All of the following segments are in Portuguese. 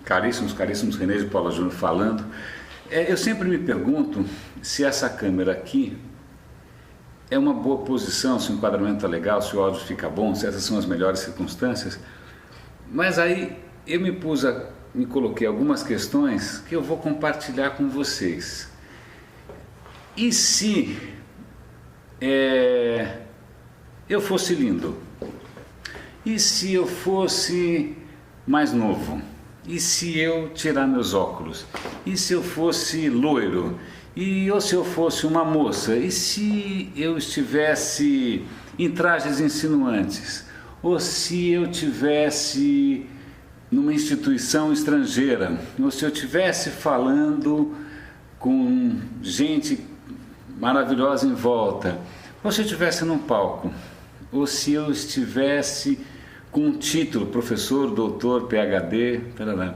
Caríssimos, René de Paula Júnior falando. Eu sempre me pergunto se essa câmera aqui é uma boa posição, se o enquadramento é legal, se o áudio fica bom, se essas são as melhores circunstâncias. Mas aí eu me coloquei algumas questões que eu vou compartilhar com vocês. E se eu fosse lindo? E se eu fosse mais novo? E se eu tirar meus óculos? E se eu fosse loiro? Ou se eu fosse uma moça? E se eu estivesse em trajes insinuantes? Ou se eu tivesse numa instituição estrangeira? Ou se eu estivesse falando com gente maravilhosa em volta? Ou se eu estivesse num palco? Ou se eu estivesse com um título, professor, doutor, PhD, tarará.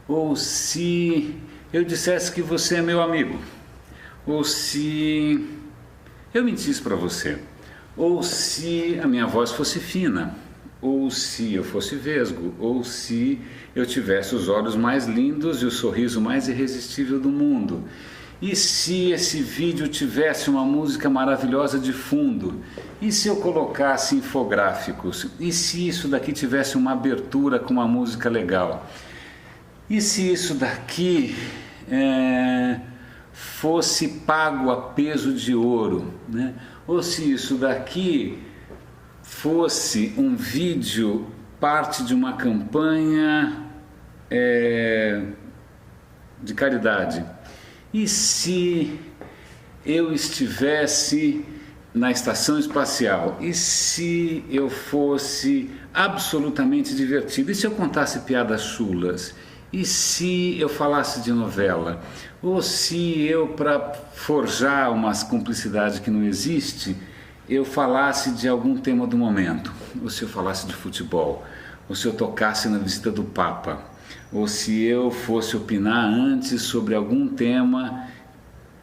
Ou se eu dissesse que você é meu amigo, ou se eu mentisse para você, ou se a minha voz fosse fina, ou se eu fosse vesgo, ou se eu tivesse os olhos mais lindos e o sorriso mais irresistível do mundo. E se esse vídeo tivesse uma música maravilhosa de fundo? E se eu colocasse infográficos? E se isso daqui tivesse uma abertura com uma música legal? E se isso daqui fosse pago a peso de ouro, né? Ou se isso daqui fosse um vídeo, parte de uma campanha de caridade? E se eu estivesse na estação espacial? E se eu fosse absolutamente divertido? E se eu contasse piadas chulas? E se eu falasse de novela? Ou se eu, para forjar uma cumplicidade que não existe, eu falasse de algum tema do momento? Ou se eu falasse de futebol? Ou se eu tocasse na visita do Papa? Ou se eu fosse opinar antes sobre algum tema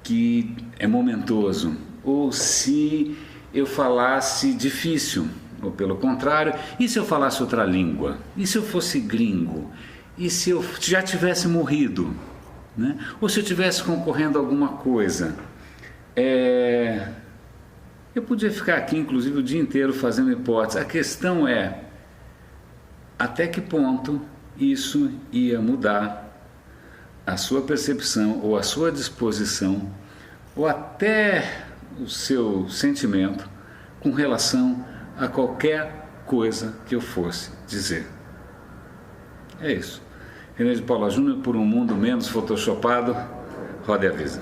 que é momentoso? Ou se eu falasse difícil? Ou pelo contrário, e se eu falasse outra língua? E se eu fosse gringo? E se eu já tivesse morrido? Né? Ou se eu estivesse concorrendo a alguma coisa? Eu podia ficar aqui, inclusive, o dia inteiro fazendo hipóteses. A questão é, até que ponto isso ia mudar a sua percepção ou a sua disposição ou até o seu sentimento com relação a qualquer coisa que eu fosse dizer. É isso. René de Paula Júnior, por um mundo menos photoshopado, roda e avisa.